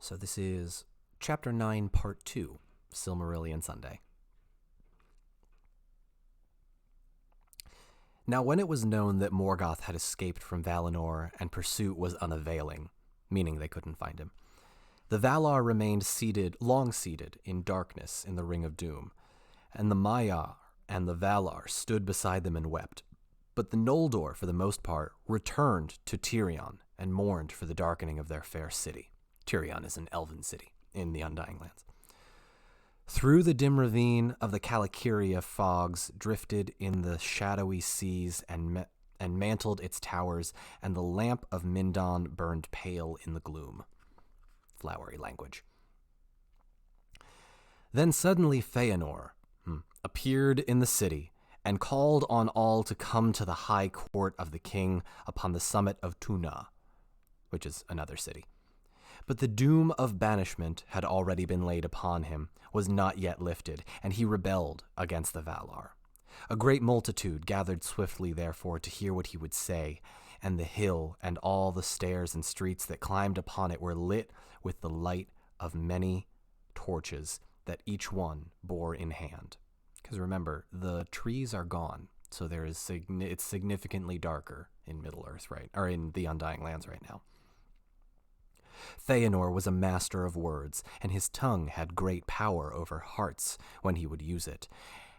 So this is Chapter 9, Part 2, Silmarillion Sunday. Now when it was known that Morgoth had escaped from Valinor and pursuit was unavailing, meaning they couldn't find him, the Valar remained long seated in darkness in the Ring of Doom, and the Maiar and the Valar stood beside them and wept. But the Noldor, for the most part, returned to Tirion and mourned for the darkening of their fair city. Tirion is an elven city in the Undying Lands. Through the dim ravine of the Calakiria fogs drifted in the shadowy seas and mantled its towers, and the lamp of Mindon burned pale in the gloom. Flowery language. Then suddenly Feanor appeared in the city and called on all to come to the high court of the king upon the summit of Tuna, which is another city. But the doom of banishment had already been laid upon him, was not yet lifted, and he rebelled against the Valar. A great multitude gathered swiftly, therefore, to hear what he would say, and the hill and all the stairs and streets that climbed upon it were lit with the light of many torches that each one bore in hand. Because remember, the trees are gone, so it's significantly darker in Middle-earth, right? Or in the Undying Lands right now. Feanor was a master of words, and his tongue had great power over hearts when he would use it.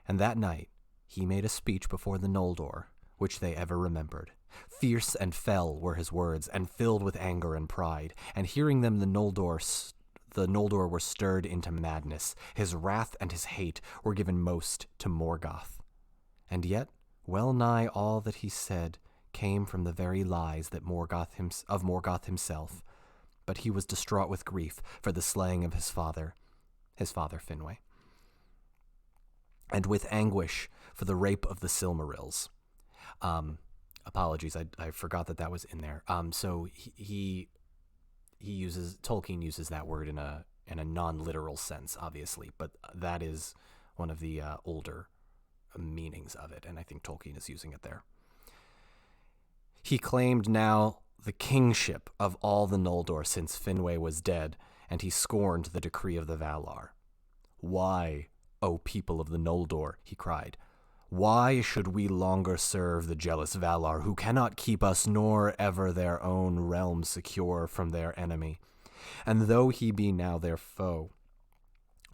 And that night he made a speech before the Noldor, which they ever remembered. Fierce and fell were his words, and filled with anger and pride. And hearing them, the Noldor were stirred into madness. His wrath and his hate were given most to Morgoth. And yet, well nigh all that he said came from the very lies that of Morgoth himself. But he was distraught with grief for the slaying of his father Finwë, and with anguish for the rape of the Silmarils. Apologies, I forgot that was in there. So Tolkien uses that word in a non-literal sense, obviously, but that is one of the older meanings of it, and I think Tolkien is using it there. He claimed now the kingship of all the Noldor since Finwë was dead, and he scorned the decree of the Valar. "Why, O people of the Noldor," he cried, "why should we longer serve the jealous Valar, who cannot keep us nor ever their own realm secure from their enemy? And though he be now their foe,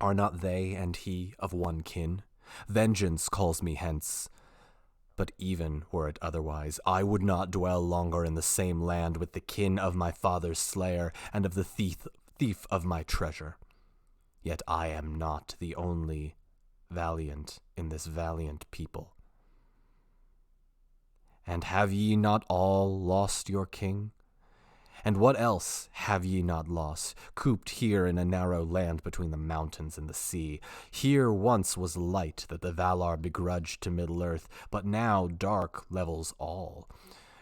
are not they and he of one kin? Vengeance calls me hence. But even were it otherwise, I would not dwell longer in the same land with the kin of my father's slayer and of the thief of my treasure. Yet I am not the only valiant in this valiant people. And have ye not all lost your king? And what else have ye not lost, cooped here in a narrow land between the mountains and the sea? Here once was light that the Valar begrudged to Middle-earth, but now dark levels all.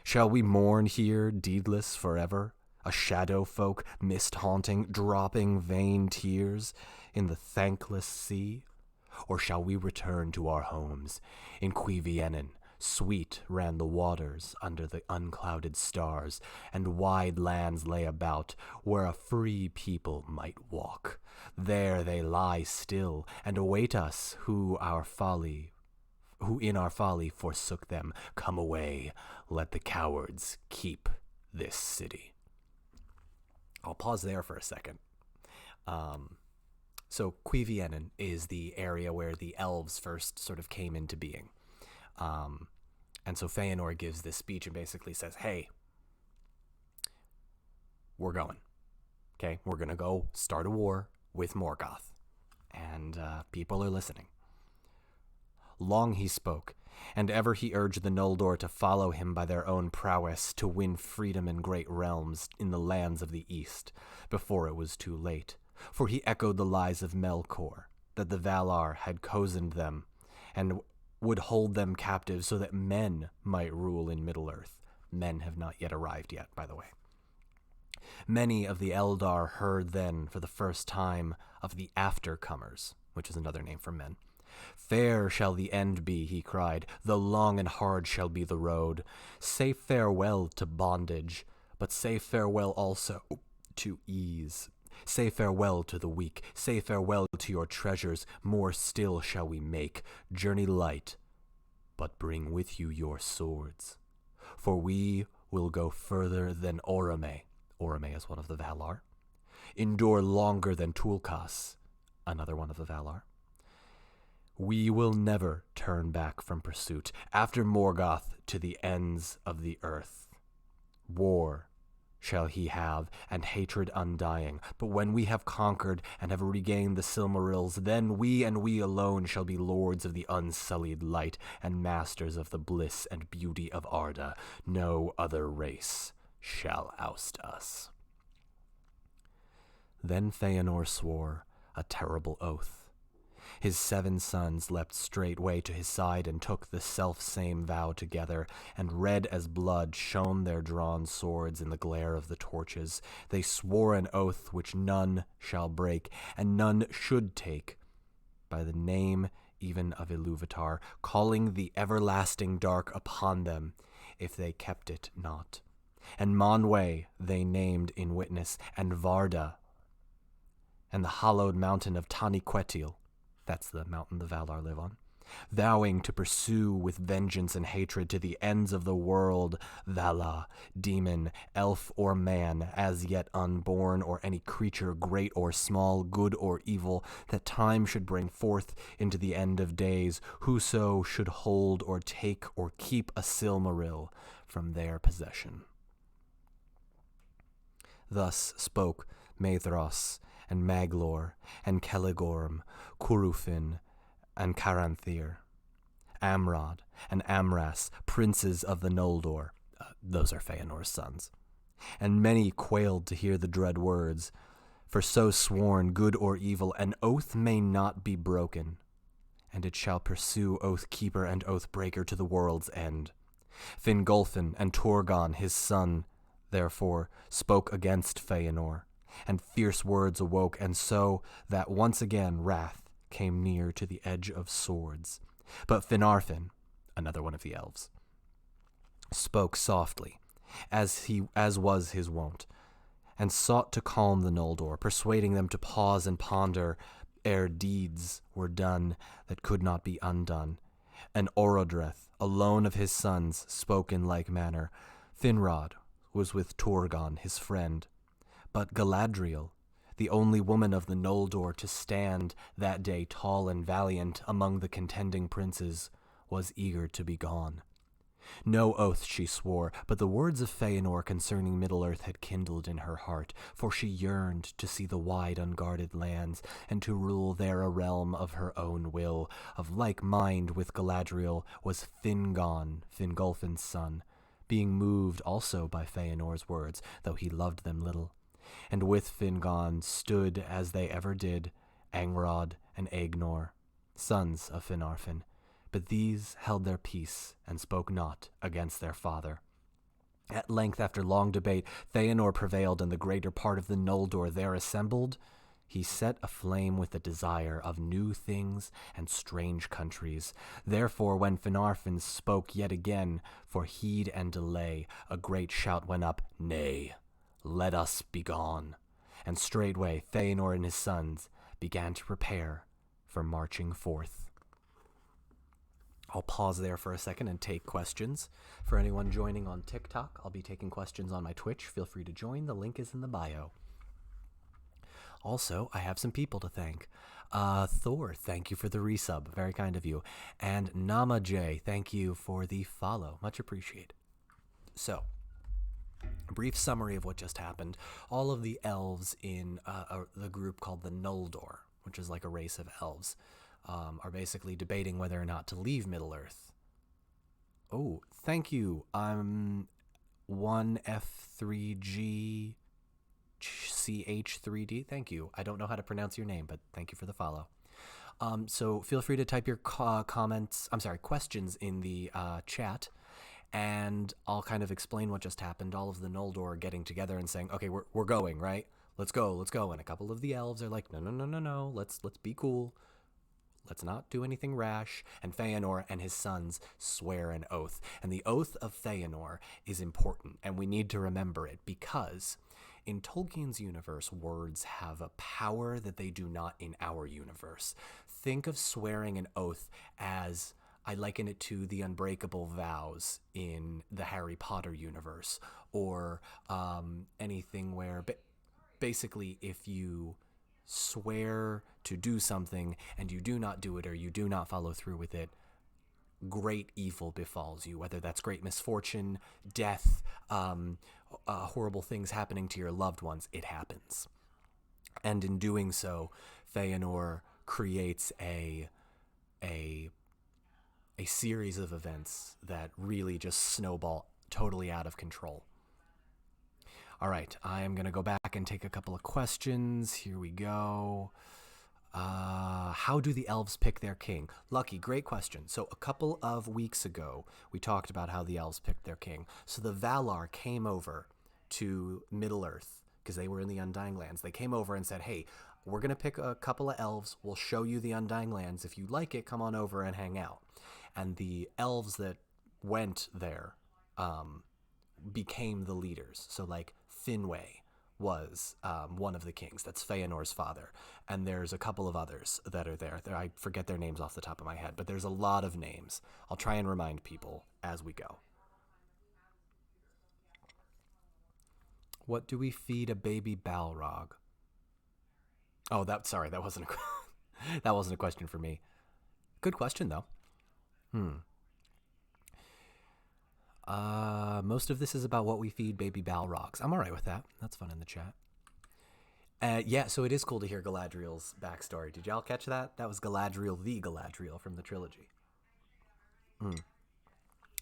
Shall we mourn here, deedless forever, a shadow folk, mist-haunting, dropping vain tears in the thankless sea? Or shall we return to our homes in Cuiviénen? Sweet ran the waters under the unclouded stars, and wide lands lay about where a free people might walk. There they lie still and await us who in our folly forsook them. Come away, let the cowards keep this city." I'll pause there for a second. So Cuiviénen is the area where the elves first sort of came into being. And so Feanor gives this speech and basically says, hey, we're going. Okay, we're going to go start a war with Morgoth. And people are listening. Long he spoke, and ever he urged the Noldor to follow him by their own prowess to win freedom and great realms in the lands of the east, before it was too late. For he echoed the lies of Melkor, that the Valar had cozened them, and would hold them captive so that men might rule in Middle-earth. Men have not yet arrived yet, by the way. Many of the Eldar heard then for the first time of the aftercomers, which is another name for men. "Fair shall the end be," he cried, "though long and hard shall be the road. Say farewell to bondage, but say farewell also to ease. Say farewell to the weak, say farewell to your treasures, more still shall we make. Journey light, but bring with you your swords. For we will go further than Orome. Orome is one of the Valar. Endure longer than Tulkas, another one of the Valar. We will never turn back from pursuit, after Morgoth to the ends of the earth. War shall he have, and hatred undying. But when we have conquered and have regained the Silmarils, then we and we alone shall be lords of the unsullied light, and masters of the bliss and beauty of Arda. No other race shall oust us. Then Feanor swore a terrible oath. His 7 sons leapt straightway to his side and took the self-same vow together, and red as blood shone their drawn swords in the glare of the torches. They swore an oath which none shall break, and none should take, by the name even of Ilúvatar, calling the everlasting dark upon them, if they kept it not. And Manwe they named in witness, and Varda, and the hallowed mountain of Taniquetil, that's the mountain the Valar live on, vowing to pursue with vengeance and hatred to the ends of the world, Vala, demon, elf, or man, as yet unborn, or any creature, great or small, good or evil, that time should bring forth into the end of days, whoso should hold or take or keep a Silmaril from their possession. Thus spoke Maedhros, and Maglor, and Celegorm, Curufin, and Caranthir, Amrod, and Amras, princes of the Noldor. Those are Feanor's sons. And many quailed to hear the dread words, for so sworn, good or evil, an oath may not be broken, and it shall pursue oath-keeper and oath-breaker to the world's end. Fingolfin and Turgon, his son, therefore, spoke against Feanor, and fierce words awoke, and so that once again wrath came near to the edge of swords. But Finarfin, another one of the elves, spoke softly, as was his wont, and sought to calm the Noldor, persuading them to pause and ponder ere deeds were done that could not be undone. And Orodreth, alone of his sons, spoke in like manner. Finrod was with Turgon, his friend, but Galadriel, the only woman of the Noldor to stand that day tall and valiant among the contending princes, was eager to be gone. No oath she swore, but the words of Feanor concerning Middle-earth had kindled in her heart, for she yearned to see the wide unguarded lands, and to rule there a realm of her own will. Of like mind with Galadriel was Fingon, Fingolfin's son, being moved also by Feanor's words, though he loved them little. And with Fingon stood, as they ever did, Angrod and Aegnor, sons of Finarfin. But these held their peace, and spoke not against their father. At length, after long debate, Feanor prevailed, and the greater part of the Noldor there assembled. He set aflame with the desire of new things and strange countries. Therefore, when Finarfin spoke yet again, for heed and delay, a great shout went up, "Nay, let us be gone." And straightway Feanor and his sons began to prepare for marching forth. I'll pause there for a second and take questions. For anyone joining on TikTok, I'll be taking questions on my Twitch. Feel free to join. The link is in the bio. Also, I have some people to thank. Thor, thank you for the resub. Very kind of you. And Nama J, thank you for the follow. Much appreciated. So, a brief summary of what just happened. All of the elves in the group called the Noldor, which is like a race of elves, are basically debating whether or not to leave Middle-earth. Oh, thank you. I'm 1F3G CH3D. Thank you. I don't know how to pronounce your name, but thank you for the follow. So feel free to type your questions in the chat, and I'll kind of explain what just happened. All of the Noldor are getting together and saying, okay, we're going, right? Let's go. And a couple of the elves are like, no, let's be cool. Let's not do anything rash. And Feanor and his sons swear an oath. And the oath of Feanor is important, and we need to remember it, because in Tolkien's universe, words have a power that they do not in our universe. Think of swearing an oath as, I liken it to the unbreakable vows in the Harry Potter universe, or anything where basically if you swear to do something and you do not do it or you do not follow through with it, great evil befalls you, whether that's great misfortune, death, horrible things happening to your loved ones. It happens. And in doing so, Feanor creates a series of events that really just snowball totally out of control. All right, I am going to go back and take a couple of questions. Here we go. How do the elves pick their king? Lucky, great question. So a couple of weeks ago, we talked about how the elves picked their king. So the Valar came over to Middle-earth because they were in the Undying Lands. They came over and said, hey, we're going to pick a couple of elves. We'll show you the Undying Lands. If you like it, come on over and hang out. And the elves that went there became the leaders. So like Finwë was one of the kings. That's Feanor's father. And there's a couple of others that are there. I forget their names off the top of my head, but there's a lot of names. I'll try and remind people as we go. What do we feed a baby Balrog? Oh, that wasn't that wasn't a question for me. Good question though. Most of this is about what we feed baby Balrogs. I'm all right with that. That's fun in the chat. Yeah, so it is cool to hear Galadriel's backstory. Did y'all catch that? That was Galadriel the Galadriel from the trilogy.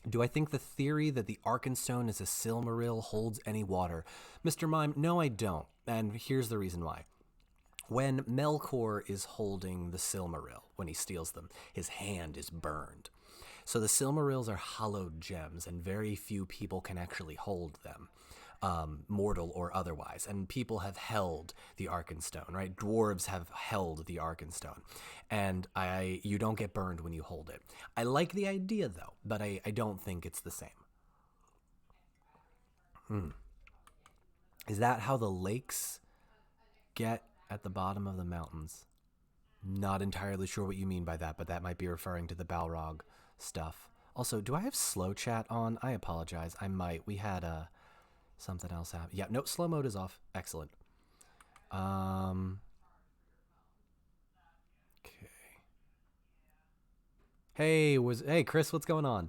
Do I think the theory that the Arkenstone is a Silmaril holds any water? Mr. Mime, no, I don't. And here's the reason why. When Melkor is holding the Silmaril, when he steals them, his hand is burned. So the Silmarils are hallowed gems, and very few people can actually hold them, mortal or otherwise. And people have held the Arkenstone, right? Dwarves have held the Arkenstone. And you don't get burned when you hold it. I like the idea, though, but I don't think it's the same. Is that how the lakes get at the bottom of the mountains? Not entirely sure what you mean by that, but that might be referring to the Balrog stuff. Also, do I have slow chat on? I apologize. I might. We had something else happen. Yeah, no, slow mode is off. Excellent. Okay. Hey Chris, what's going on?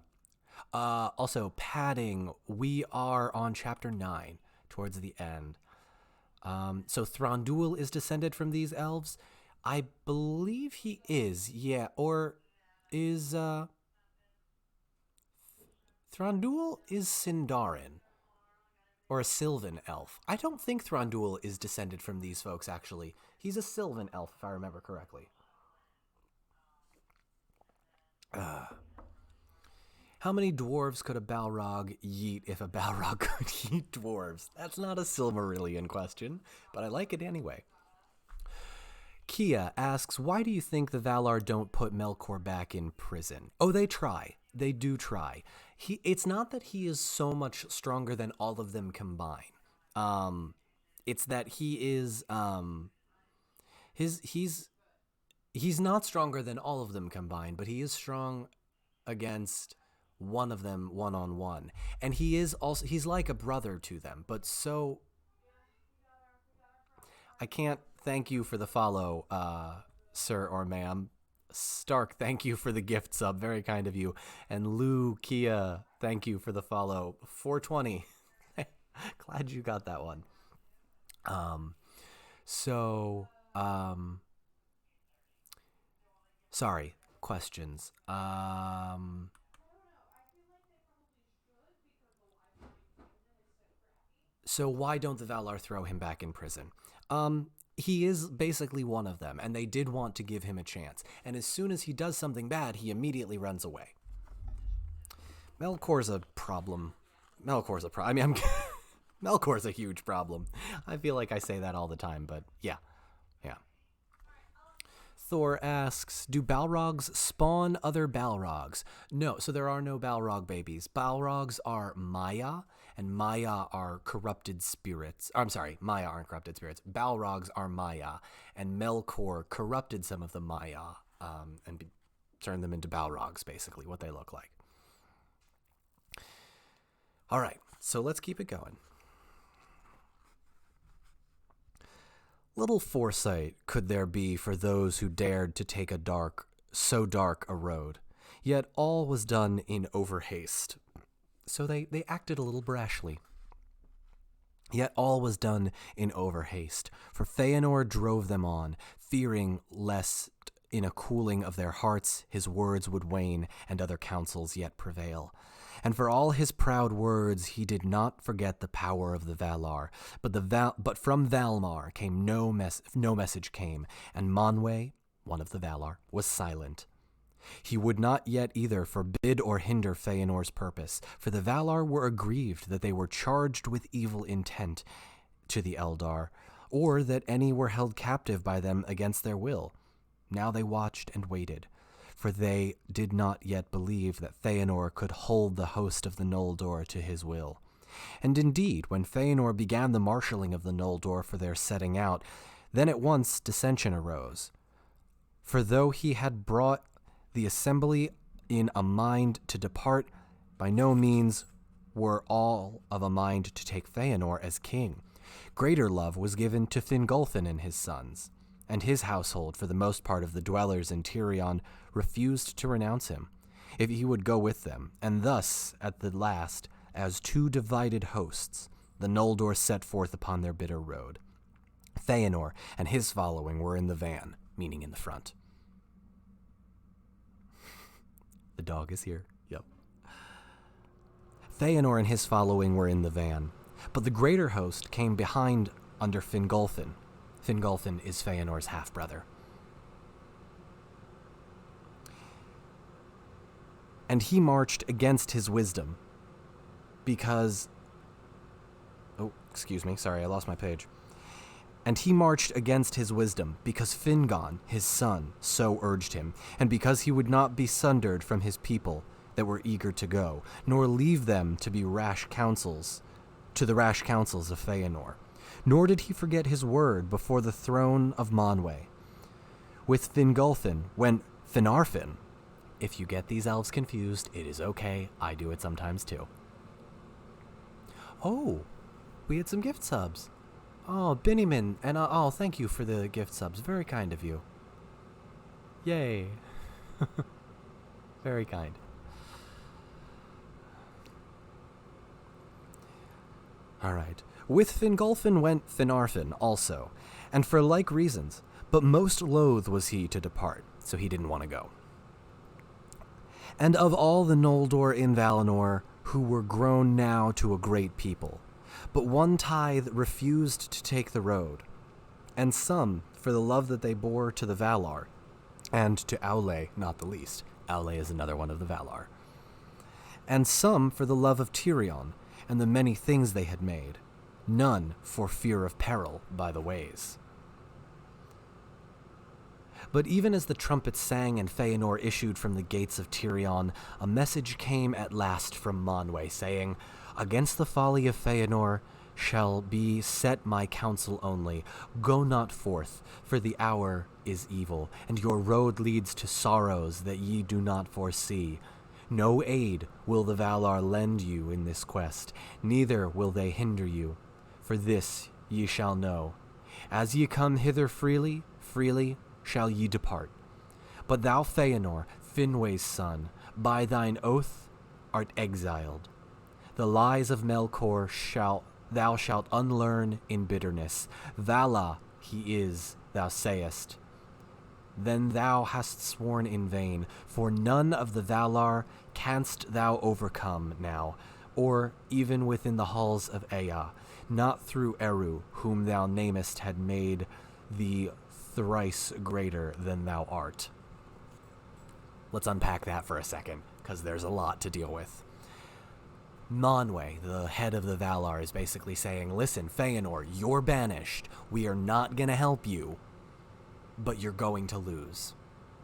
Also, padding. We are on chapter 9, towards the end. So Thranduil is descended from these elves? I believe he is, yeah. Or is Thranduil is Sindarin, or a Sylvan elf. I don't think Thranduil is descended from these folks, actually. He's a Sylvan elf, if I remember correctly. How many dwarves could a Balrog yeet if a Balrog could yeet dwarves? That's not a Silmarillion question, but I like it anyway. Kia asks, why do you think the Valar don't put Melkor back in prison? Oh, they try. They do try. It's not that he is so much stronger than all of them combined. It's that he is he's not stronger than all of them combined, but he is strong against one of them one-on-one. And he's like a brother to them, but so I can't thank you for the follow, sir or ma'am. Stark, thank you for the gift sub. Very kind of you. And Lou Kia, thank you for the follow. 420. Glad you got that one. Sorry, questions. So why don't the Valar throw him back in prison? He is basically one of them, and they did want to give him a chance. And as soon as he does something bad, he immediately runs away. Melkor's a problem. I mean, Melkor's a huge problem. I feel like I say that all the time, but yeah. Thor asks, do Balrogs spawn other Balrogs? No, so there are no Balrog babies. Balrogs are Maya, and Maya are corrupted spirits. I'm sorry, Maya aren't corrupted spirits. Balrogs are Maya, and Melkor corrupted some of the Maya and turned them into Balrogs, basically, what they look like. All right, so let's keep it going. Little foresight could there be for those who dared to take so dark a road, yet all was done in overhaste. So they acted a little brashly. Yet all was done in overhaste, for Feanor drove them on, fearing lest in a cooling of their hearts his words would wane and other counsels yet prevail. And for all his proud words he did not forget the power of the Valar, but from Valmar came no message came, and Manwe, one of the Valar, was silent. He would not yet either forbid or hinder Feanor's purpose, for the Valar were aggrieved that they were charged with evil intent to the Eldar, or that any were held captive by them against their will. Now they watched and waited, for they did not yet believe that Feanor could hold the host of the Noldor to his will. And indeed, when Feanor began the marshalling of the Noldor for their setting out, then at once dissension arose. For though he had brought the assembly in a mind to depart, by no means were all of a mind to take Feanor as king. Greater love was given to Fingolfin and his sons, and his household, for the most part of the dwellers in Tirion, refused to renounce him, if he would go with them, and thus, at the last, as two divided hosts, the Noldor set forth upon their bitter road. Feanor and his following were in the van, meaning in the front. The dog is here. Yep. Feanor and his following were in the van, but the greater host came behind under Fingolfin. Fingolfin is Feanor's half-brother. And he marched against his wisdom, because... Oh, excuse me, sorry, I lost my page. And he marched against his wisdom, because Fingon, his son, so urged him, and because he would not be sundered from his people that were eager to go, nor leave them to the rash counsels of Feanor. Nor did he forget his word before the throne of Manwe. With Fingolfin went Finarfin. If you get these elves confused, it is okay. I do it sometimes too. Oh, we had some gift subs. Oh, Binnyman, and thank you for the gift subs. Very kind of you. Yay. Very kind. All right. With Fingolfin went Finarfin also, and for like reasons, but most loath was he to depart, so he didn't want to go. And of all the Noldor in Valinor, who were grown now to a great people, but one tithe refused to take the road, and some for the love that they bore to the Valar, and to Aule not the least. Aule is another one of the Valar. And some for the love of Tirion, and the many things they had made, none for fear of peril by the ways. But even as the trumpets sang and Feanor issued from the gates of Tirion, a message came at last from Manwe, saying, Against the folly of Feanor shall be set my counsel only. Go not forth, for the hour is evil, and your road leads to sorrows that ye do not foresee. No aid will the Valar lend you in this quest, neither will they hinder you. For this ye shall know. As ye come hither freely, freely shall ye depart. But thou, Feanor, Finwë's son, by thine oath art exiled. The lies of Melkor thou shalt unlearn in bitterness. Vala he is, thou sayest. Then thou hast sworn in vain, for none of the Valar canst thou overcome now, or even within the halls of Ea, not through Eru, whom thou namest had made thee thrice greater than thou art. Let's unpack that for a second, because there's a lot to deal with. Manwe, the head of the Valar, is basically saying, listen, Feanor, you're banished. We are not going to help you, but you're going to lose.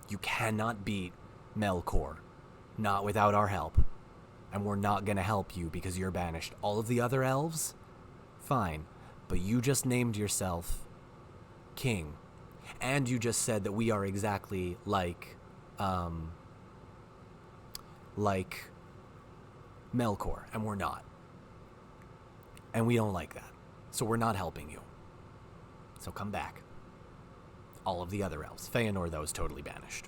You cannot beat Melkor, not without our help. and we're not going to help you because you're banished. All of the other elves, fine, but you just named yourself king, and you just said that we are exactly like Melkor, and we're not. And we don't like that. So we're not helping you. So come back. All of the other elves. Feanor, though, is totally banished.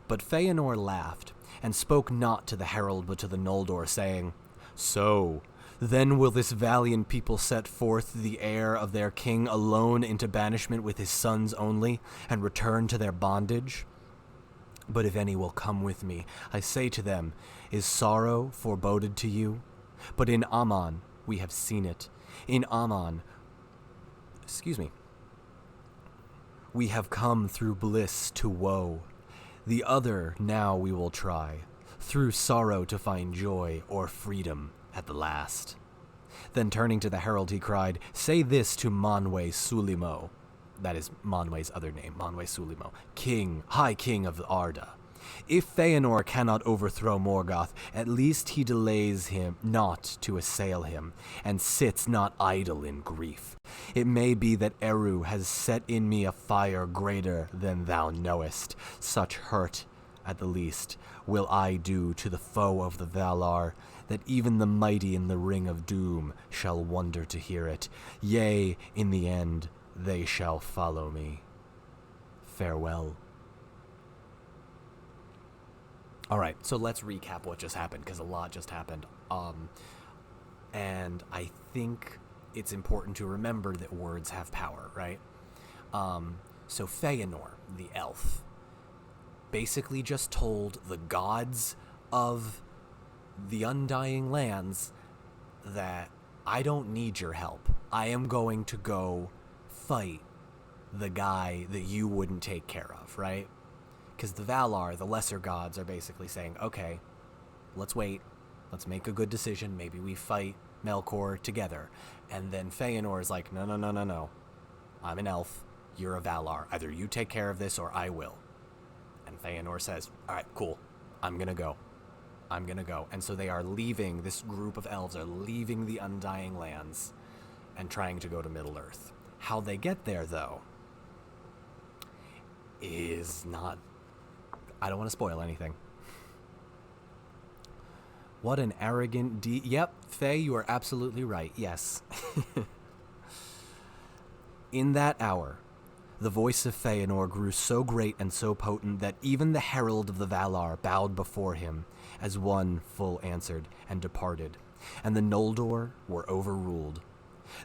But Feanor laughed, and spoke not to the herald but to the Noldor, saying, So, then will this valiant people set forth the heir of their king alone into banishment with his sons only, and return to their bondage? But if any will come with me, I say to them, is sorrow foreboded to you? But in Aman we have seen it. In Aman, we have come through bliss to woe. The other now we will try, through sorrow to find joy or freedom at the last. Then turning to the herald, he cried, Say this to Manwe Sulimo. That is Manwe's other name, Manwe Sulimo, king, high king of Arda. If Feanor cannot overthrow Morgoth, at least he delays him not to assail him, and sits not idle in grief. It may be that Eru has set in me a fire greater than thou knowest. Such hurt, at the least, will I do to the foe of the Valar, that even the mighty in the Ring of Doom shall wonder to hear it. Yea, in the end, they shall follow me. Farewell. All right, so let's recap what just happened, because a lot just happened. And I think it's important to remember that words have power, right? So Feanor, the elf, basically just told the gods of the Undying Lands that I don't need your help. I am going to go fight the guy that you wouldn't take care of, right? Because the Valar, the lesser gods, are basically saying, okay, let's wait. Let's make a good decision. Maybe we fight Melkor together. And then Feanor is like, no. I'm an elf. You're a Valar. Either you take care of this or I will. And Feanor says, all right, cool. I'm going to go. And so they are leaving, this group of elves are leaving the Undying Lands and trying to go to Middle-earth. How they get there, though, is not... I don't want to spoil anything. What an arrogant Yep, Faye, you are absolutely right. Yes. In that hour, the voice of Feanor grew so great and so potent that even the herald of the Valar bowed before him, as one full answered and departed, and the Noldor were overruled.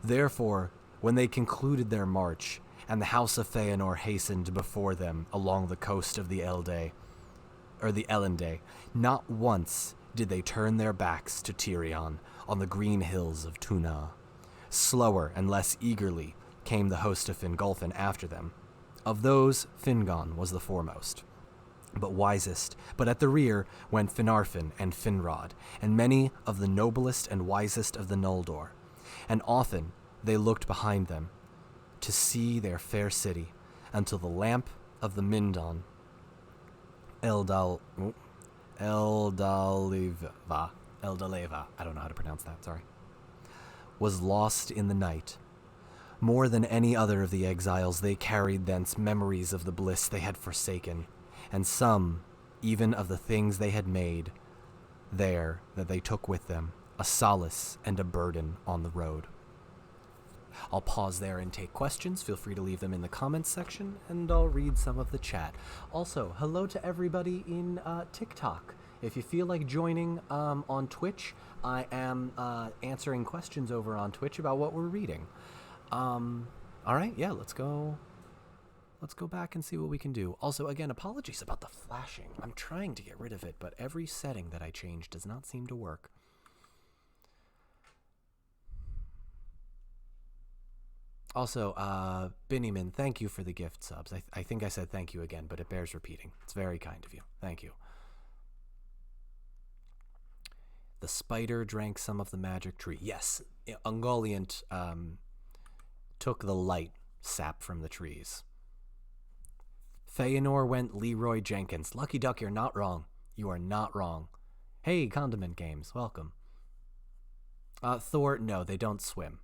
Therefore, when they concluded their march, and the house of Feanor hastened before them along the coast of the Elendë, not once did they turn their backs to Tirion on the green hills of Tuna. Slower and less eagerly came the host of Fingolfin after them. Of those, Fingon was the foremost, but wisest, but at the rear went Finarfin and Finrod, and many of the noblest and wisest of the Noldor. And often they looked behind them to see their fair city, until the lamp of the Mindon, Eldaleva, I don't know how to pronounce that, sorry, was lost in the night. More than any other of the exiles, they carried thence memories of the bliss they had forsaken, and some, even of the things they had made there that they took with them, a solace and a burden on the road. I'll pause there and take questions. Feel free to leave them in the comments section, and I'll read some of the chat. Also, hello to everybody in TikTok. If you feel like joining on Twitch, I am answering questions over on Twitch about what we're reading. All right, yeah, let's go back and see what we can do. Also, again, apologies about the flashing. I'm trying to get rid of it, but every setting that I change does not seem to work. Also, Binnyman, thank you for the gift subs. I think I said thank you again, but it bears repeating. It's very kind of you. Thank you. The spider drank some of the magic tree. Yes, Ungoliant took the light sap from the trees. Feanor went Leroy Jenkins. Lucky Duck, you're not wrong. You are not wrong. Hey, Condiment Games, welcome. Thor, no, they don't swim.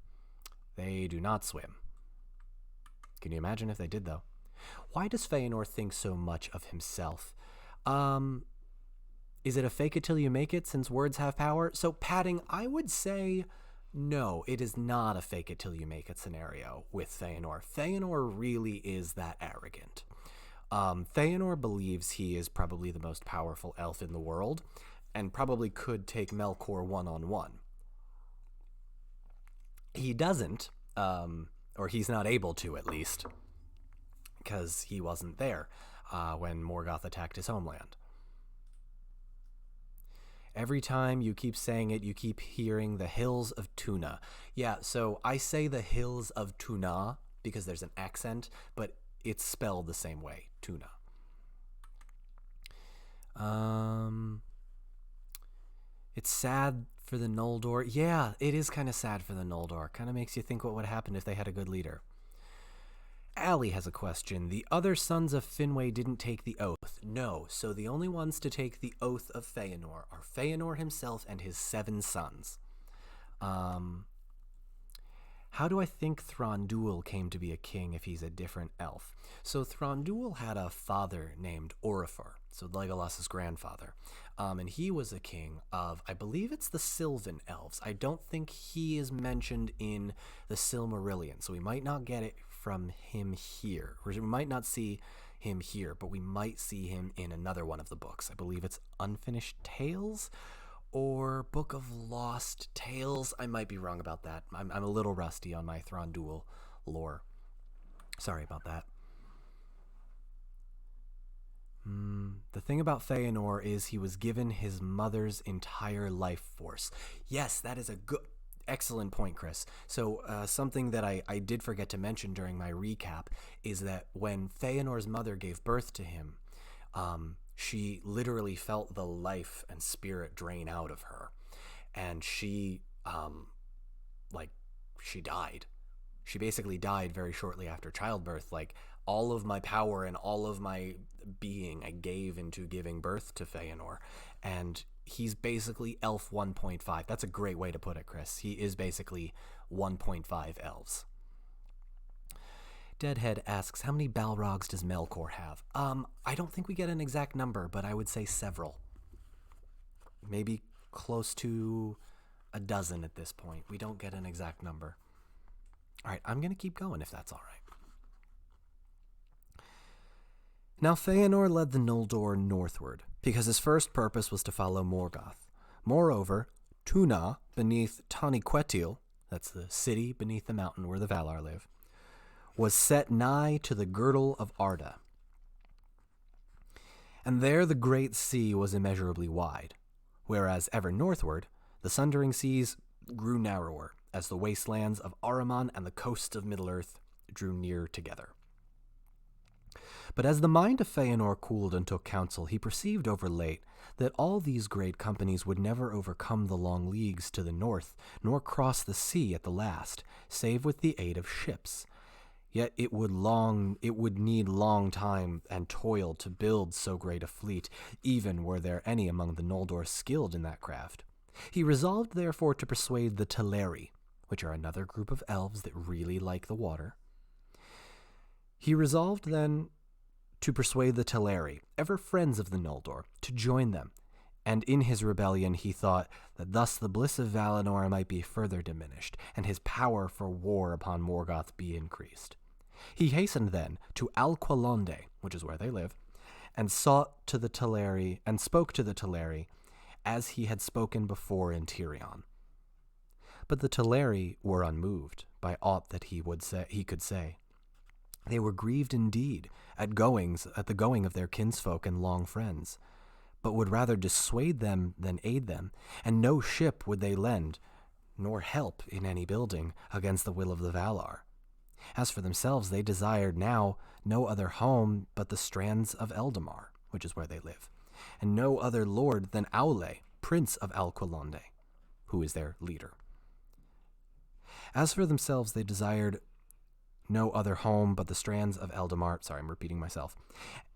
They do not swim. Can you imagine if they did, though? Why does Feanor think so much of himself? Is it a fake it till you make it, since words have power? So, Padding, I would say no, it is not a fake it till you make it scenario with Feanor. Feanor really is that arrogant. Feanor believes he is probably the most powerful elf in the world, and probably could take Melkor one-on-one. He doesn't, or he's not able to, at least, because he wasn't there when Morgoth attacked his homeland. Every time you keep saying it, you keep hearing the hills of Tuna. Yeah, so I say the hills of Tuna because there's an accent, but it's spelled the same way, Tuna. It's sad for the Noldor. Yeah, it is kind of sad for the Noldor. Kind of makes you think what would happen if they had a good leader. Allie has a question. The other sons of Finwë didn't take the oath. No, so the only ones to take the oath of Feanor are Feanor himself and his 7 sons. How do I think Thranduil came to be a king if he's a different elf? So Thranduil had a father named Orifor, so Legolas's grandfather. And he was a king of, I believe it's the Sylvan elves. I don't think he is mentioned in the Silmarillion, so we might not get it from him here. We might not see him here, but we might see him in another one of the books. I believe it's Unfinished Tales or Book of Lost Tales. I might be wrong about that. I'm a little rusty on my Thranduil lore. Sorry about that. The thing about Feanor is he was given his mother's entire life force. Yes, that is a excellent point, Chris. So something that I did forget to mention during my recap is that when Feanor's mother gave birth to him, she literally felt the life and spirit drain out of her. And she died. She basically died very shortly after childbirth. Like, all of my power and all of my being I gave into giving birth to Feanor. And he's basically elf 1.5. That's a great way to put it, Chris. He is basically 1.5 elves. Deadhead asks, how many Balrogs does Melkor have? I don't think we get an exact number, but I would say several. Maybe close to a dozen at this point. We don't get an exact number. All right, I'm going to keep going if that's all right. Now Feanor led the Noldor northward, because his first purpose was to follow Morgoth. Moreover, Tuna, beneath Taniquetil, that's the city beneath the mountain where the Valar live, was set nigh to the girdle of Arda. And there the great sea was immeasurably wide, whereas ever northward, the sundering seas grew narrower, as the wastelands of Ahriman and the coasts of Middle-earth drew near together. But as the mind of Feanor cooled and took counsel, he perceived overlate that all these great companies would never overcome the long leagues to the north, nor cross the sea at the last, save with the aid of ships. Yet it would need long time and toil to build so great a fleet, even were there any among the Noldor skilled in that craft. He resolved therefore to persuade the Teleri, which are another group of elves that really like the water. He resolved then to persuade the Teleri, ever friends of the Noldor, to join them, and in his rebellion he thought that thus the bliss of Valinor might be further diminished, and his power for war upon Morgoth be increased. He hastened then to Alqualonde, which is where they live, and spoke to the Teleri, as he had spoken before in Tirion. But the Teleri were unmoved by aught that he could say. They were grieved indeed at the going of their kinsfolk and long friends, but would rather dissuade them than aid them, and no ship would they lend, nor help in any building against the will of the Valar. As for themselves, they desired now no other home but the strands of Eldamar, which is where they live, and no other lord than Aule, prince of Alqualonde, who is their leader. As for themselves, they desired no other home but the strands of Eldamar. Sorry, I'm repeating myself.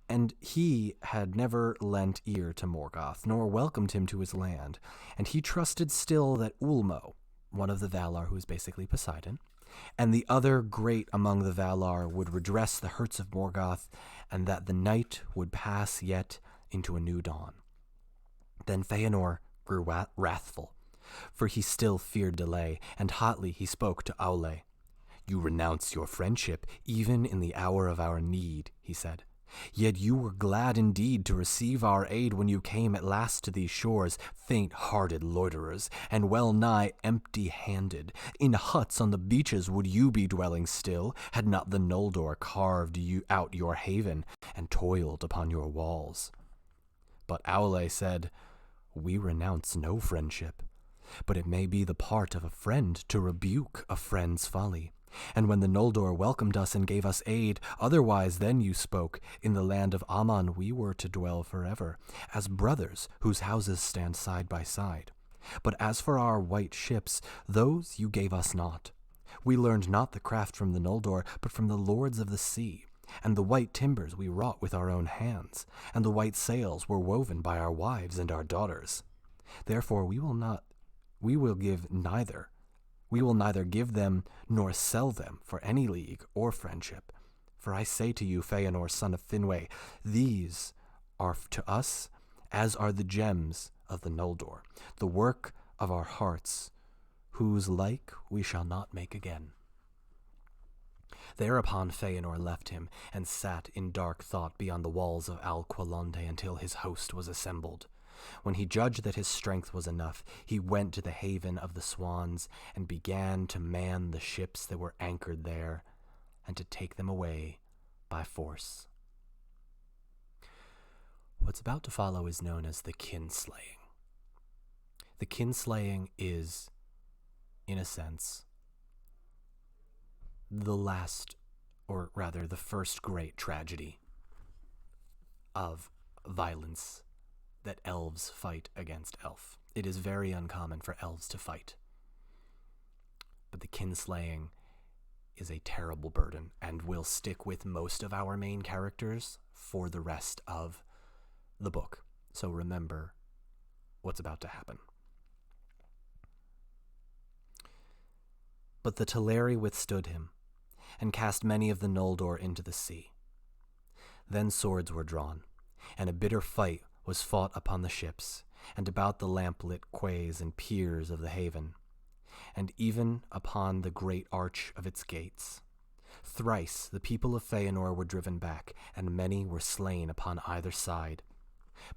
And he had never lent ear to Morgoth, nor welcomed him to his land, and he trusted still that Ulmo, one of the Valar who is basically Poseidon, and the other great among the Valar would redress the hurts of Morgoth, and that the night would pass yet into a new dawn. Then Feanor grew wrathful, for he still feared delay, and hotly he spoke to Aule. "You renounce your friendship even in the hour of our need," he said. "Yet you were glad indeed to receive our aid when you came at last to these shores, faint-hearted loiterers, and well-nigh empty-handed. In huts on the beaches would you be dwelling still, had not the Noldor carved you out your haven, and toiled upon your walls." But Aule said, "We renounce no friendship, but it may be the part of a friend to rebuke a friend's folly. And when the Noldor welcomed us and gave us aid, otherwise than you spoke, in the land of Aman we were to dwell forever, as brothers whose houses stand side by side. But as for our white ships, those you gave us not. We learned not the craft from the Noldor, but from the lords of the sea. And the white timbers we wrought with our own hands, and the white sails were woven by our wives and our daughters. Therefore we will neither give them nor sell them for any league or friendship. For I say to you, Feanor, son of Finwë, these are to us as are the gems of the Noldor, the work of our hearts, whose like we shall not make again." Thereupon Feanor left him, and sat in dark thought beyond the walls of Alqualonde until his host was assembled. When he judged that his strength was enough, he went to the haven of the swans, and began to man the ships that were anchored there, and to take them away by force. What's about to follow is known as the kinslaying. The kinslaying is, in a sense, the last, or rather the first great tragedy of violence that elves fight against elf. It is very uncommon for elves to fight. But the kinslaying is a terrible burden and will stick with most of our main characters for the rest of the book. So remember what's about to happen. But the Teleri withstood him, and cast many of the Noldor into the sea. Then swords were drawn, and a bitter fight was fought upon the ships, and about the lamplit quays and piers of the haven, and even upon the great arch of its gates. Thrice the people of Feanor were driven back, and many were slain upon either side.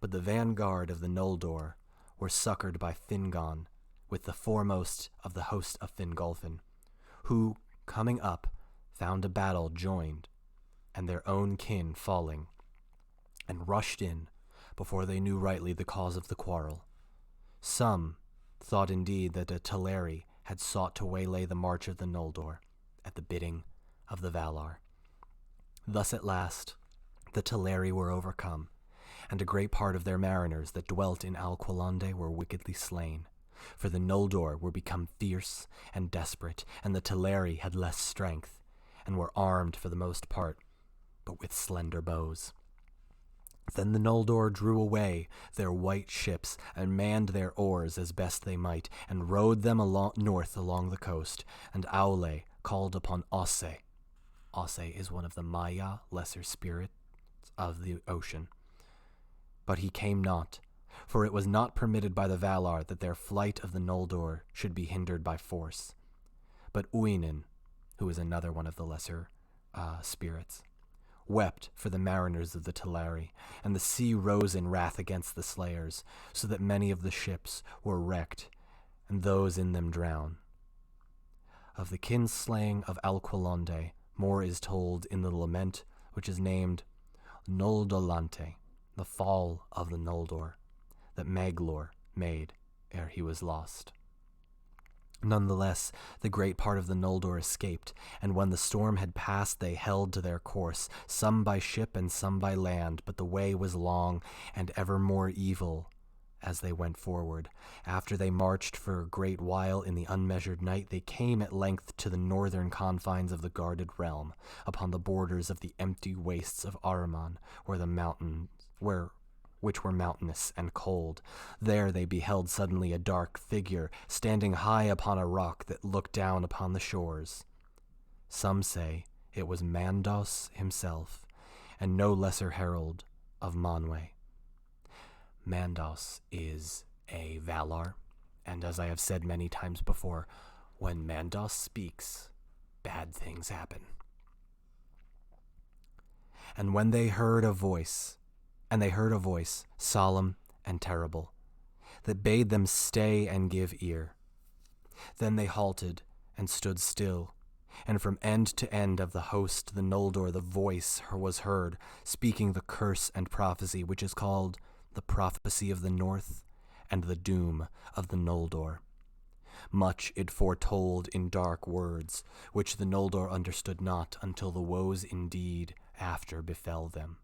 But the vanguard of the Noldor were succored by Fingon, with the foremost of the host of Fingolfin, who, coming up, found a battle joined, and their own kin falling, and rushed in, before they knew rightly the cause of the quarrel. Some thought indeed that the Teleri had sought to waylay the march of the Noldor at the bidding of the Valar. Thus at last the Teleri were overcome, and a great part of their mariners that dwelt in Alqualonde were wickedly slain. For the Noldor were become fierce and desperate, and the Teleri had less strength, and were armed for the most part, but with slender bows. Then the Noldor drew away their white ships, and manned their oars as best they might, and rowed them north along the coast, and Aule called upon Osse. Osse is one of the Maya, lesser spirits of the ocean. But he came not, for it was not permitted by the Valar that their flight of the Noldor should be hindered by force. But Uinen, who is another one of the lesser spirits, wept for the mariners of the Teleri, and the sea rose in wrath against the slayers, so that many of the ships were wrecked, and those in them drowned. Of the kinslaying of Alqualonde more is told in the lament which is named Noldolante, the fall of the Noldor, that Maglor made ere he was lost. Nonetheless, the great part of the Noldor escaped, and when the storm had passed they held to their course, some by ship and some by land, but the way was long and ever more evil as they went forward. After they marched for a great while in the unmeasured night, they came at length to the northern confines of the guarded realm, upon the borders of the empty wastes of Ahriman, which were mountainous and cold. There they beheld suddenly a dark figure, standing high upon a rock that looked down upon the shores. Some say it was Mandos himself, and no lesser herald of Manwe. Mandos is a Valar, and as I have said many times before, when Mandos speaks, bad things happen. And they heard a voice, solemn and terrible, that bade them stay and give ear. Then they halted and stood still, and from end to end of the host, the Noldor, the voice was heard, speaking the curse and prophecy, which is called the prophecy of the North and the doom of the Noldor. Much it foretold in dark words, which the Noldor understood not until the woes indeed after befell them.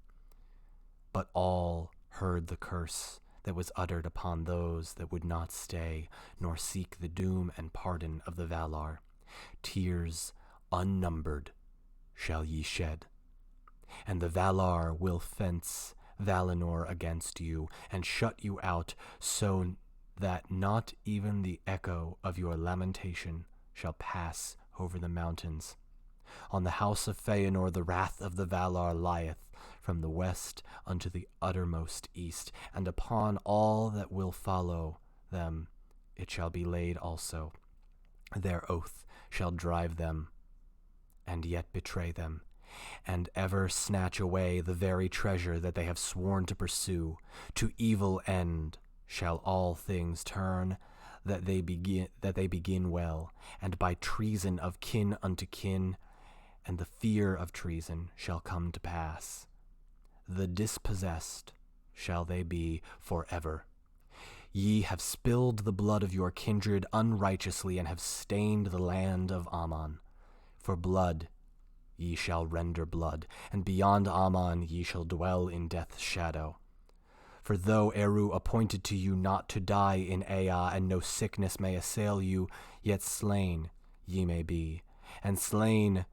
But all heard the curse that was uttered upon those that would not stay, nor seek the doom and pardon of the Valar. Tears unnumbered shall ye shed, and the Valar will fence Valinor against you, and shut you out, so that not even the echo of your lamentation shall pass over the mountains. On the house of Feanor the wrath of the Valar lieth from the west unto the uttermost east, and upon all that will follow them it shall be laid also. Their oath shall drive them, and yet betray them, and ever snatch away the very treasure that they have sworn to pursue. To evil end shall all things turn, that they begin well, and by treason of kin unto kin, and the fear of treason shall come to pass. The dispossessed shall they be forever. Ye have spilled the blood of your kindred unrighteously, and have stained the land of Aman. For blood ye shall render blood, and beyond Aman ye shall dwell in death's shadow. For though Eru appointed to you not to die in Ea, and no sickness may assail you, yet slain ye may be, and slain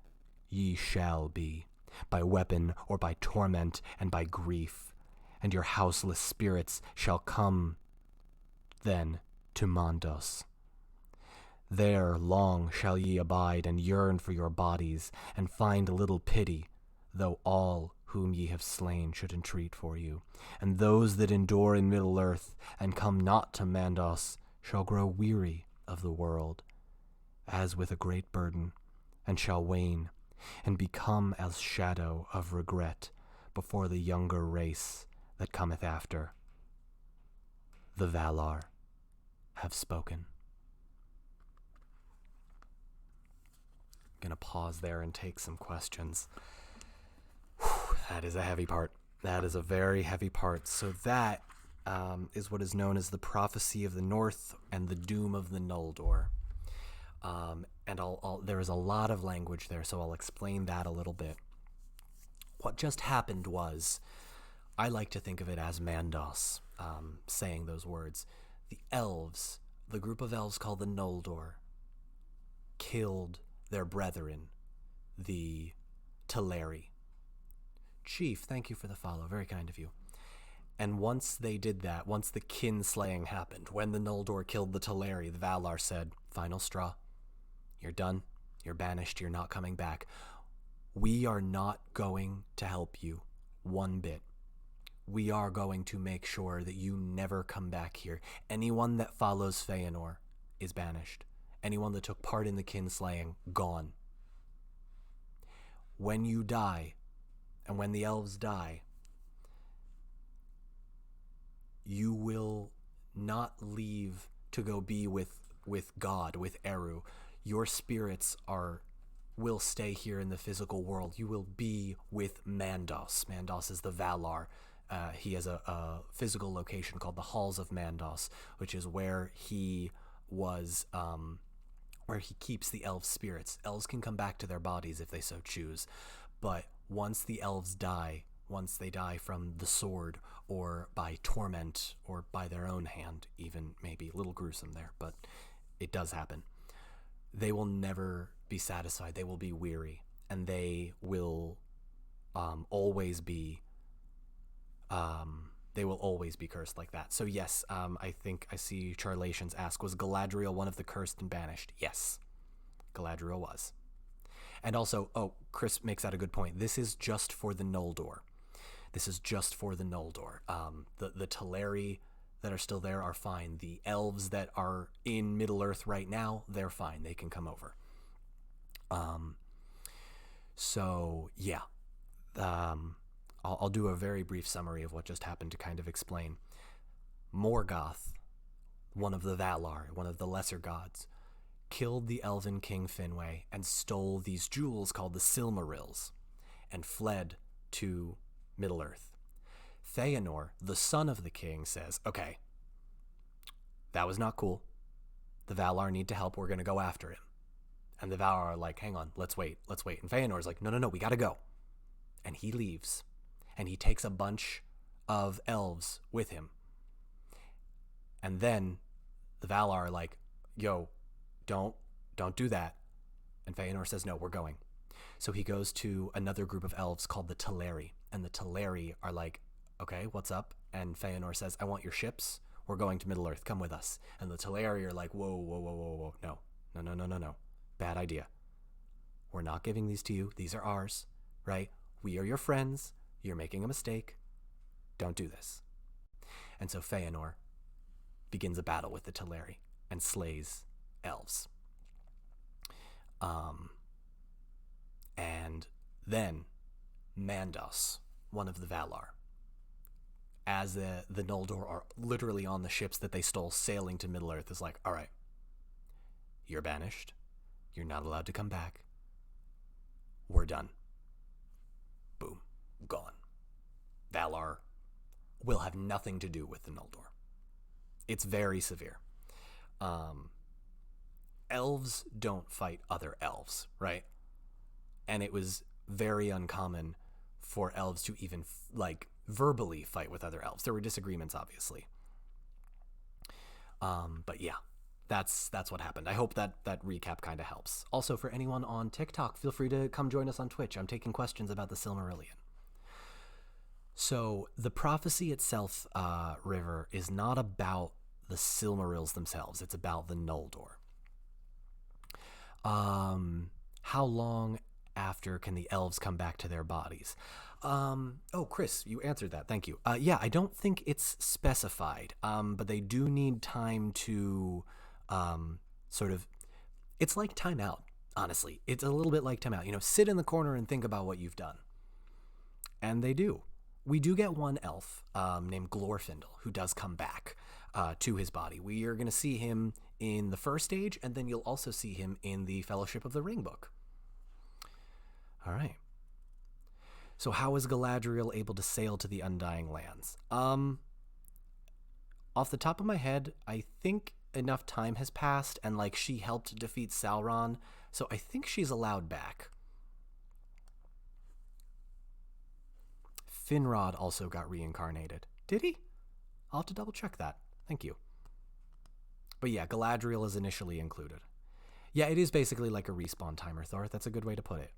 ye shall be, by weapon or by torment and by grief, and your houseless spirits shall come then to Mandos. There long shall ye abide and yearn for your bodies, and find little pity, though all whom ye have slain should entreat for you. And those that endure in Middle-earth and come not to Mandos shall grow weary of the world, as with a great burden, and shall wane, and become as shadow of regret before the younger race that cometh after. The Valar have spoken. I'm going to pause there and take some questions. Whew, that is a heavy part. That is a very heavy part. So that is what is known as the prophecy of the North and the doom of the Noldor. And there is a lot of language there, so I'll explain that a little bit. What just happened was, I like to think of it as Mandos saying those words. The elves, the group of elves called the Noldor, killed their brethren, the Teleri. Chief, thank you for the follow. Very kind of you. And once they did that, once the kin-slaying happened, when the Noldor killed the Teleri, the Valar said, final straw. You're done. You're banished. You're not coming back. We are not going to help you one bit. We are going to make sure that you never come back here. Anyone that follows Feanor is banished. Anyone that took part in the kin-slaying, gone. When you die, and when the elves die, you will not leave to go be with God, with Eru. Your spirits will stay here in the physical world. You will be with Mandos. Mandos is the Valar. He has a physical location called the Halls of Mandos, which is where he was, where he keeps the elf spirits. Elves can come back to their bodies if they so choose, but once the elves die, once they die from the sword or by torment or by their own hand, even maybe a little gruesome there, but it does happen. They will never be satisfied. They will be weary, and they will always be cursed like that. So yes, I think I see Charlations ask, was Galadriel one of the cursed and banished? Yes, Galadriel was. And also, Chris makes that a good point. This is just for the Noldor. The Teleri that are still there are fine. The elves that are in Middle-earth right now, they're fine. They can come over. So, yeah. I'll do a very brief summary of what just happened to kind of explain. Morgoth, one of the Valar, one of the lesser gods, killed the elven king Finwë and stole these jewels called the Silmarils and fled to Middle-earth. Feanor, the son of the king, says, okay, that was not cool. The Valar need to help. We're going to go after him. And the Valar are like, hang on, let's wait. And Feanor's like, no, we got to go. And he leaves. And he takes a bunch of elves with him. And then the Valar are like, yo, don't do that. And Feanor says, no, we're going. So he goes to another group of elves called the Teleri. And the Teleri are like, okay, what's up? And Feanor says, I want your ships. We're going to Middle-earth. Come with us. And the Teleri are like, whoa. No. Bad idea. We're not giving these to you. These are ours, right? We are your friends. You're making a mistake. Don't do this. And so Feanor begins a battle with the Teleri and slays elves. And then Mandos, one of the Valar, as the Noldor are literally on the ships that they stole sailing to Middle-earth, is like, all right, you're banished. You're not allowed to come back. We're done. Boom. Gone. Valar will have nothing to do with the Noldor. It's very severe. Elves don't fight other elves, right? And it was very uncommon for elves to even verbally fight with other elves. There were disagreements, obviously. But yeah, that's what happened. I hope that recap kind of helps. Also, for anyone on TikTok, feel free to come join us on Twitch. I'm taking questions about the Silmarillion. So the prophecy itself, River, is not about the Silmarils themselves. It's about the Noldor. How long after can the elves come back to their bodies? Chris, you answered that. Thank you. Yeah, I don't think it's specified, but they do need time to it's like time out, honestly. It's a little bit like time out. Sit in the corner and think about what you've done. And they do. We do get one elf named Glorfindel who does come back to his body. We are going to see him in the first age, and then you'll also see him in the Fellowship of the Ring book. All right. So how is Galadriel able to sail to the Undying Lands? Off the top of my head, I think enough time has passed, and she helped defeat Sauron, so I think she's allowed back. Finrod also got reincarnated. Did he? I'll have to double check that. Thank you. But yeah, Galadriel is initially included. Yeah, it is basically like a respawn timer, Thor. That's a good way to put it.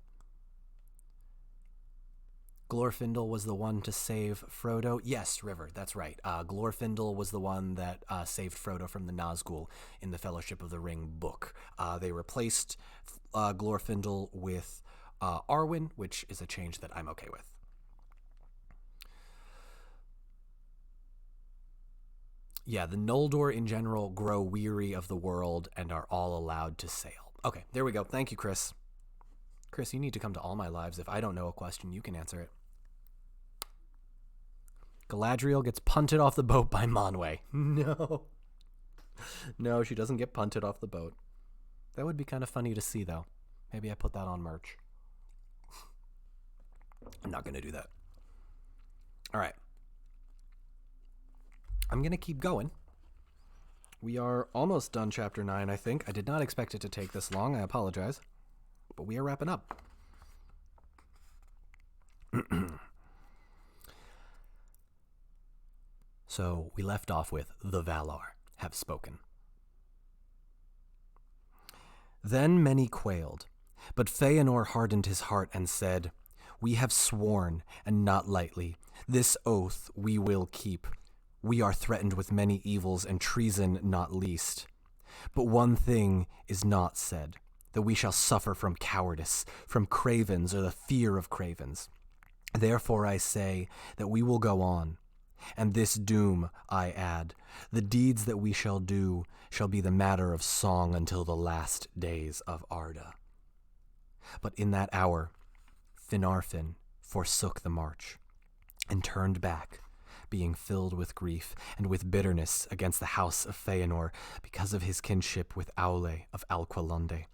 Glorfindel was the one to save Frodo. Yes, River, that's right. Glorfindel was the one that saved Frodo from the Nazgul in the Fellowship of the Ring book. They replaced Glorfindel with Arwen, which is a change that I'm okay with. Yeah, the Noldor in general grow weary of the world and are all allowed to sail. Okay, there we go. Thank you, Chris. Chris, you need to come to all my lives. If I don't know a question, you can answer it. Galadriel gets punted off the boat by Manwe. No. No, she doesn't get punted off the boat. That would be kind of funny to see, though. Maybe I put that on merch. I'm not going to do that. All right. I'm going to keep going. We are almost done chapter 9, I think. I did not expect it to take this long. I apologize. But we are wrapping up. So we left off with the Valar have spoken. Then many quailed, but Feanor hardened his heart and said, "We have sworn, and not lightly. This oath we will keep. We are threatened with many evils and treason not least. But one thing is not said, that we shall suffer from cowardice, from cravens or the fear of cravens. Therefore I say that we will go on. And this doom, I add, the deeds that we shall do shall be the matter of song until the last days of Arda." But in that hour, Fingolfin forsook the march, and turned back, being filled with grief and with bitterness against the house of Feanor because of his kinship with Aule of Alqualonde.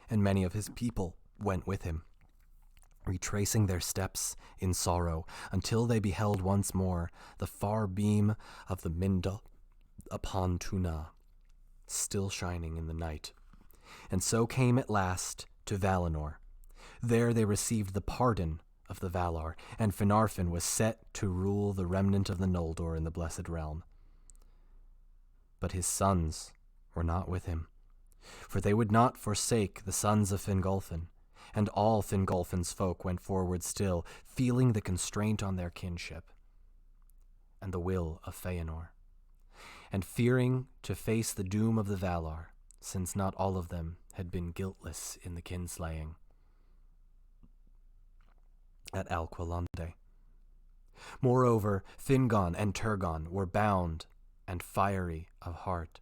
And many of his people went with him, retracing their steps in sorrow until they beheld once more the far beam of the Minda upon Tuna, still shining in the night, and so came at last to Valinor. There they received the pardon of the Valar, and Fingolfin was set to rule the remnant of the Noldor in the Blessed Realm. But his sons were not with him, for they would not forsake the sons of Fingolfin, and all Fingolfin's folk went forward still, feeling the constraint on their kinship and the will of Feanor, and fearing to face the doom of the Valar, since not all of them had been guiltless in the kinslaying at Alqualonde. Moreover, Fingon and Turgon were bold and fiery of heart,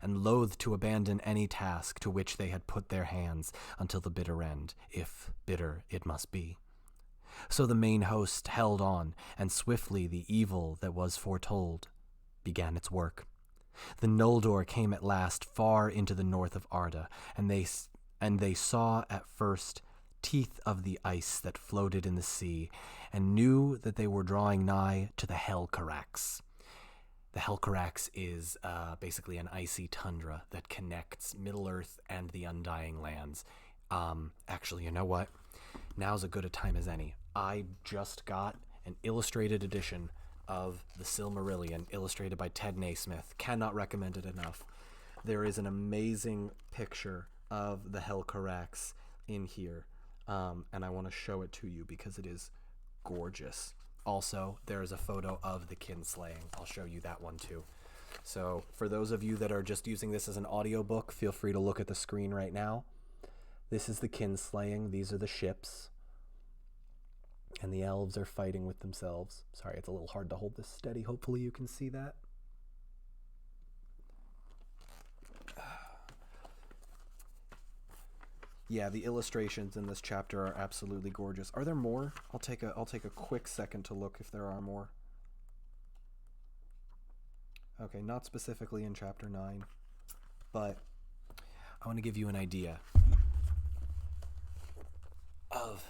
and loath to abandon any task to which they had put their hands until the bitter end, if bitter it must be. So the main host held on, and swiftly the evil that was foretold began its work. The Noldor came at last far into the north of Arda, and they saw at first teeth of the ice that floated in the sea, and knew that they were drawing nigh to the Helcarax. The Helcarax is basically an icy tundra that connects Middle-earth and the Undying Lands. Actually, you know what? Now's as good a time as any. I just got an illustrated edition of the Silmarillion, illustrated by Ted Naismith. Cannot recommend it enough. There is an amazing picture of the Helcarax in here, and I want to show it to you because it is gorgeous. Also, there is a photo of the kinslaying. I'll show you that one too. So for those of you that are just using this as an audiobook, feel free to look at the screen right now. This is the kinslaying. These are the ships. And the elves are fighting with themselves. Sorry, it's a little hard to hold this steady. Hopefully you can see that. Yeah, the illustrations in this chapter are absolutely gorgeous. Are there more? I'll take a quick second to look if there are more. Okay, not specifically in chapter 9, but I want to give you an idea of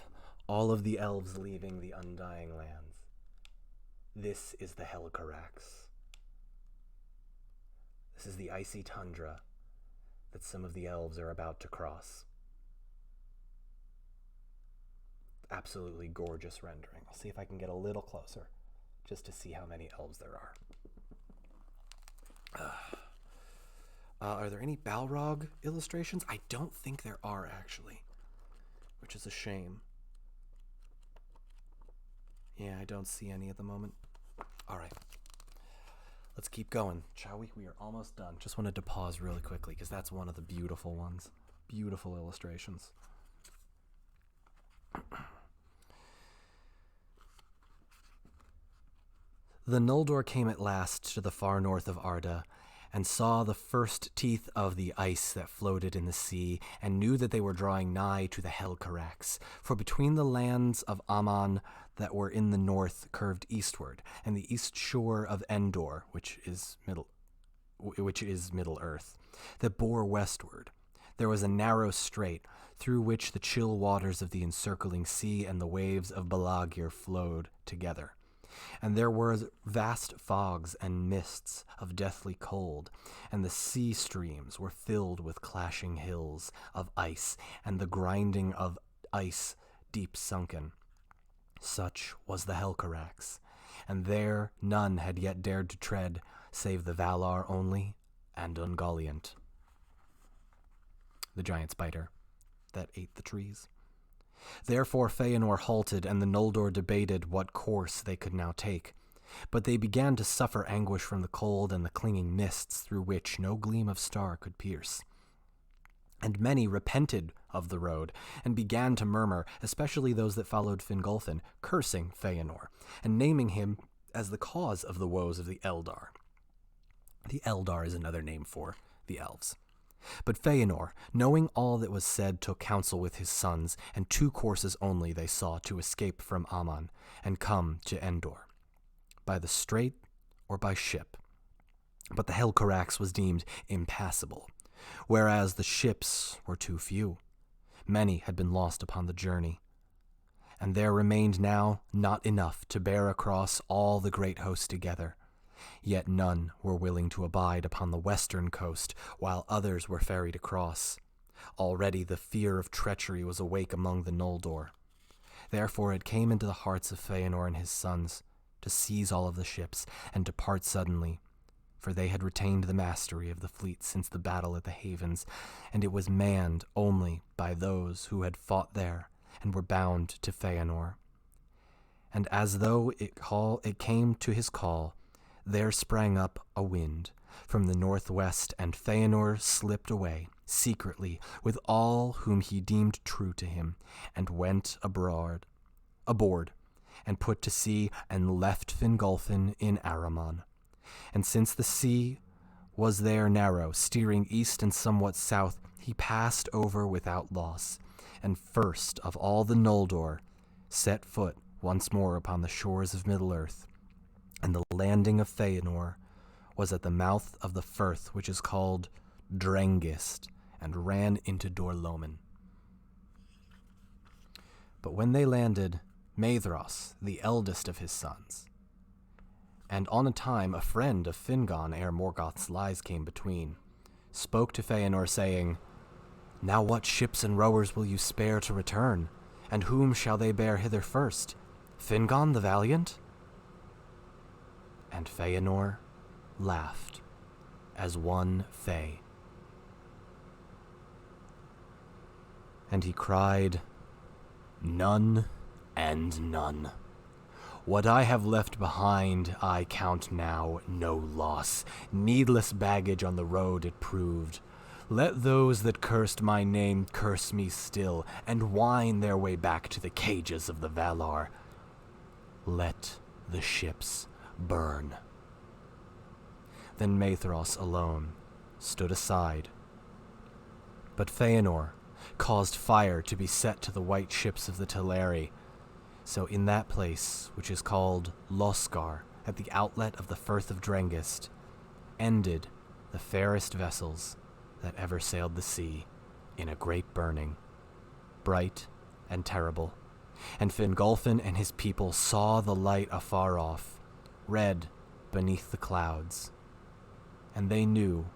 all of the elves leaving the Undying Lands. This is the Helcarax. This is the icy tundra that some of the elves are about to cross. Absolutely gorgeous rendering. I'll see if I can get a little closer just to see how many elves there are. Are there any Balrog illustrations? I don't think there are, actually, which is a shame. Yeah, I don't see any at the moment. All right. Let's keep going, shall we? We are almost done. Just wanted to pause really quickly because that's one of the beautiful ones. Beautiful illustrations. The Noldor came at last to the far north of Arda, and saw the first teeth of the ice that floated in the sea, and knew that they were drawing nigh to the Helcarax. For between the lands of Aman that were in the north curved eastward, and the east shore of Endor, which is Middle-earth, that bore westward, there was a narrow strait, through which the chill waters of the encircling sea and the waves of Belagir flowed together. And there were vast fogs and mists of deathly cold, and the sea streams were filled with clashing hills of ice, and the grinding of ice deep sunken. Such was the Helcarax, and there none had yet dared to tread, save the Valar only, and Ungoliant, the giant spider that ate the trees. Therefore Feanor halted, and the Noldor debated what course they could now take. But they began to suffer anguish from the cold and the clinging mists through which no gleam of star could pierce. And many repented of the road, and began to murmur, especially those that followed Fingolfin, cursing Feanor, and naming him as the cause of the woes of the Eldar. The Eldar is another name for the elves. But Feanor, knowing all that was said, took counsel with his sons, and 2 courses only they saw to escape from Aman and come to Endor, by the strait or by ship. But the Helcarax was deemed impassable, whereas the ships were too few. Many had been lost upon the journey, and there remained now not enough to bear across all the great host together. Yet none were willing to abide upon the western coast, while others were ferried across. Already the fear of treachery was awake among the Noldor. Therefore it came into the hearts of Feanor and his sons to seize all of the ships and depart suddenly, for they had retained the mastery of the fleet since the battle at the havens, and it was manned only by those who had fought there and were bound to Feanor. And as though it came to his call, there sprang up a wind from the northwest, and Feanor slipped away secretly with all whom he deemed true to him, and went aboard, and put to sea, and left Fingolfin in Araman. And since the sea was there narrow, steering east and somewhat south, he passed over without loss, and first of all the Noldor set foot once more upon the shores of Middle-earth. And the landing of Feanor was at the mouth of the firth which is called Drengist, and ran into Dorloman. But when they landed, Maedhros, the eldest of his sons, and on a time a friend of Fingon ere Morgoth's lies came between, spoke to Feanor, saying, "Now what ships and rowers will you spare to return, and whom shall they bear hither first? Fingon the valiant?" And Feanor laughed as one Fey. And he cried, "None and none. What I have left behind I count now no loss. Needless baggage on the road it proved. Let those that cursed my name curse me still, and whine their way back to the cages of the Valar. Let the ships burn." Then Maedhros alone stood aside. But Feanor caused fire to be set to the white ships of the Teleri. So in that place, which is called Losgar, at the outlet of the Firth of Drengist, ended the fairest vessels that ever sailed the sea in a great burning, bright and terrible. And Fingolfin and his people saw the light afar off, red beneath the clouds, and they knew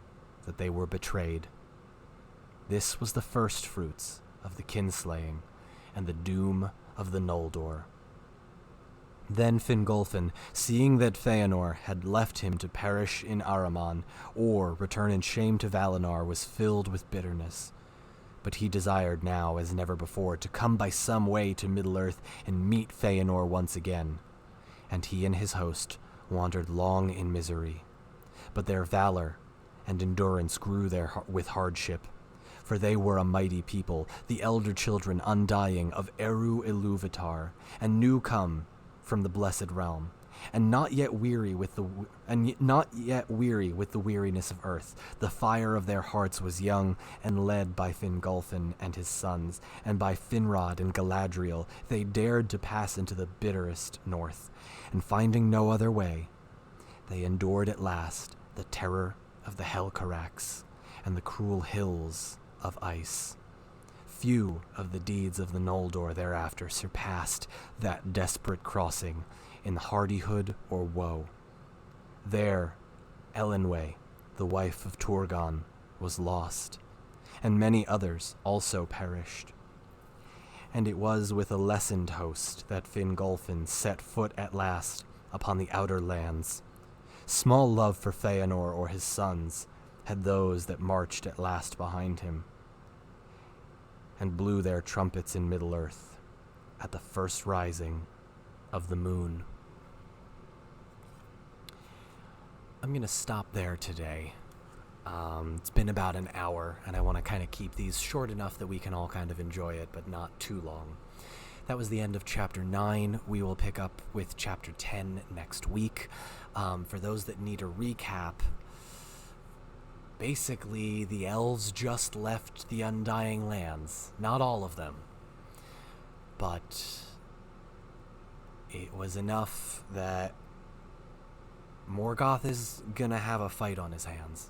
that they were betrayed. This was the first fruits of the kinslaying and the doom of the Noldor. Then Fingolfin, seeing that Feanor had left him to perish in Araman or return in shame to Valinor, was filled with bitterness. But he desired now, as never before, to come by some way to Middle-earth and meet Feanor once again. And he and his host wandered long in misery. But their valor and endurance grew there with hardship, for they were a mighty people, the elder children undying of Eru Ilúvatar, and new come from the blessed realm, and not yet weary with the weariness of earth. The fire of their hearts was young, and led by Fingolfin and his sons, and by Finrod and Galadriel, they dared to pass into the bitterest north, and finding no other way, they endured at last the terror of the Helcarax and the cruel hills of ice. Few of the deeds of the Noldor thereafter surpassed that desperate crossing in hardihood or woe. There, Elenwe, the wife of Turgon, was lost, and many others also perished. And it was with a lessened host that Fingolfin set foot at last upon the outer lands. Small love for Feanor or his sons had those that marched at last behind him, and blew their trumpets in Middle-earth at the first rising of the moon. I'm going to stop there today. It's been about an hour, and I want to kind of keep these short enough that we can all kind of enjoy it, but not too long. That was the end of Chapter 9. We will pick up with Chapter 10 next week. For those that need a recap, basically the elves just left the Undying Lands. Not all of them, but it was enough that Morgoth is gonna have a fight on his hands.